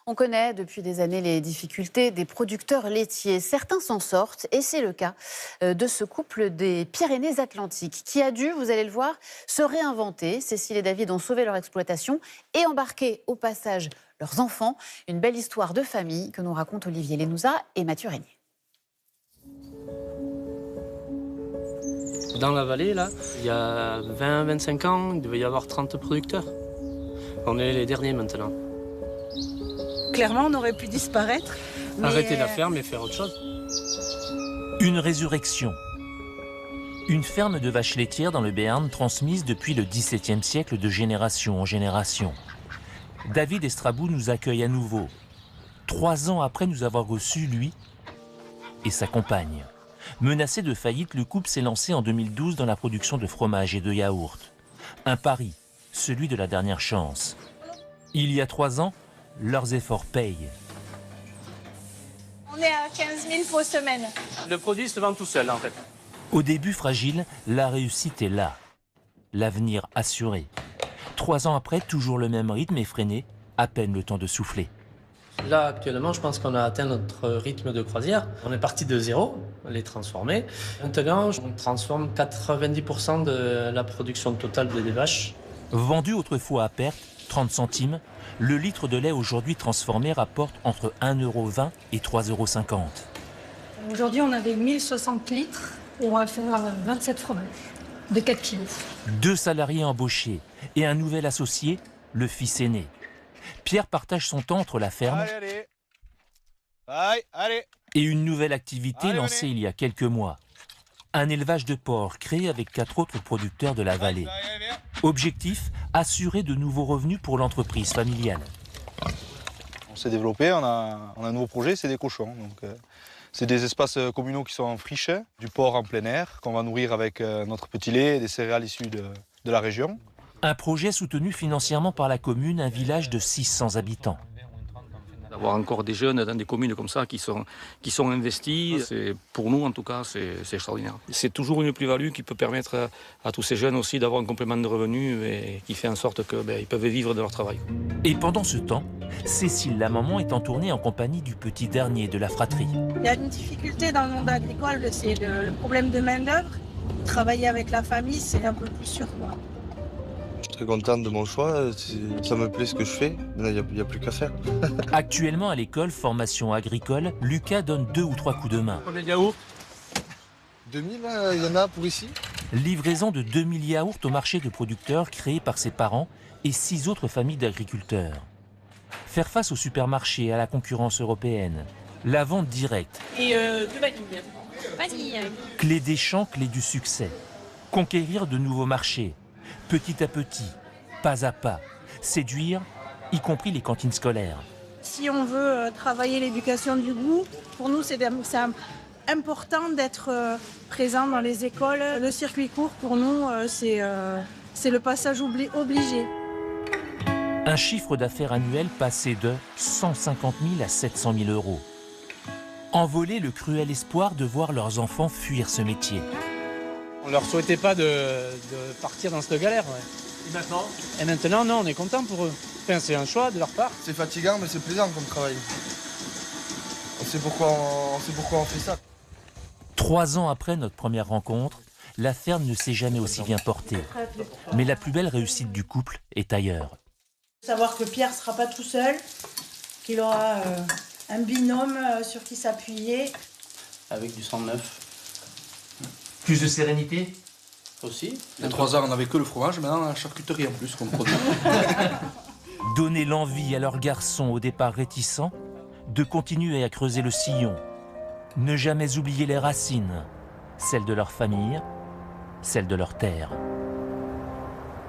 On connaît depuis des années les difficultés des producteurs laitiers. Certains s'en sortent et c'est le cas de ce couple des Pyrénées-Atlantiques qui a dû, vous allez le voir, se réinventer. Cécile et David ont sauvé leur exploitation et embarqué au passage leurs enfants. Une belle histoire de famille que nous racontent Olivier Lénouza et Mathieu Régnier. Dans la vallée, là, il y a 20-25 ans, il devait y avoir 30 producteurs. On est les derniers maintenant. Clairement, on aurait pu disparaître. Arrêter la ferme et faire autre chose. Une résurrection. Une ferme de vaches laitières dans le Béarn transmise depuis le XVIIe siècle de génération en génération. David Estrabou nous accueille à nouveau, 3 ans après nous avoir reçus, lui et sa compagne. Menacé de faillite, le couple s'est lancé en 2012 dans la production de fromage et de yaourt. Un pari, celui de la dernière chance. Il y a 3 ans, leurs efforts payent. On est à 15 000 pour semaine. Le produit se vend tout seul, en fait. Au début fragile, la réussite est là. L'avenir assuré. 3 ans après, toujours le même rythme effréné, à peine le temps de souffler. Là, actuellement, je pense qu'on a atteint notre rythme de croisière. On est parti de zéro, les transformer. Maintenant, on transforme 90% de la production totale des vaches. Vendu autrefois à perte, 30 centimes, le litre de lait aujourd'hui transformé rapporte entre 1,20 € et 3,50 €. Aujourd'hui, on avait 1060 litres et on va faire 27 fromages de 4 kilos. 2 salariés embauchés et un nouvel associé, le fils aîné. Pierre partage son temps entre la ferme et une nouvelle activité lancée il y a quelques mois. Un élevage de porcs créé avec 4 autres producteurs de la vallée. Objectif, assurer de nouveaux revenus pour l'entreprise familiale. On s'est développé, on a un nouveau projet, c'est des cochons. C'est des espaces communaux qui sont en friche, du porc en plein air, qu'on va nourrir avec notre petit lait et des céréales issues de la région. Un projet soutenu financièrement par la commune, un village de 600 habitants. D'avoir encore des jeunes dans des communes comme ça qui sont investis, pour nous en tout cas, c'est extraordinaire. C'est toujours une plus-value qui peut permettre à tous ces jeunes aussi d'avoir un complément de revenus et qui fait en sorte qu'ils peuvent vivre de leur travail. Et pendant ce temps, Cécile, la maman, est en tournée en compagnie du petit dernier de la fratrie. Il y a une difficulté dans le monde agricole, c'est le problème de main-d'œuvre. Travailler avec la famille, c'est un peu plus sûr, quoi. Je suis très content de mon choix, ça me plaît ce que je fais, il n'y a plus qu'à faire. Actuellement à l'école, formation agricole, Lucas donne 2 ou 3 coups de main. Combien de yaourts? 2000, il y en a pour ici. Livraison de 2000 yaourts au marché de producteurs créé par ses parents et 6 autres familles d'agriculteurs. Faire face au supermarché et à la concurrence européenne. La vente directe. Et de vanille. Vas-y. Clé des champs, clé du succès. Conquérir de nouveaux marchés. Petit à petit, pas à pas. Séduire, y compris les cantines scolaires. Si on veut travailler l'éducation du goût, pour nous, c'est important d'être présent dans les écoles. Le circuit court, pour nous, c'est le passage obligé. Un chiffre d'affaires annuel passé de 150 000 à 700 000 €. Envoler le cruel espoir de voir leurs enfants fuir ce métier. On leur souhaitait pas de partir dans cette galère. Ouais. Et maintenant? Et maintenant, non, on est content pour eux. Enfin, c'est un choix de leur part. C'est fatigant, mais c'est plaisant comme travail. On sait pourquoi on fait ça. 3 ans après notre première rencontre, la ferme ne s'est jamais aussi bien portée. Mais la plus belle réussite du couple est ailleurs. Savoir que Pierre ne sera pas tout seul, qu'il aura un binôme sur qui s'appuyer. Avec du sang neuf. Plus de sérénité Aussi. Il y a 3 ans, on n'avait que le fromage, maintenant on a la charcuterie en plus qu'on produit. Donner l'envie à leurs garçons au départ réticents de continuer à creuser le sillon. Ne jamais oublier les racines, celles de leur famille, celles de leur terre.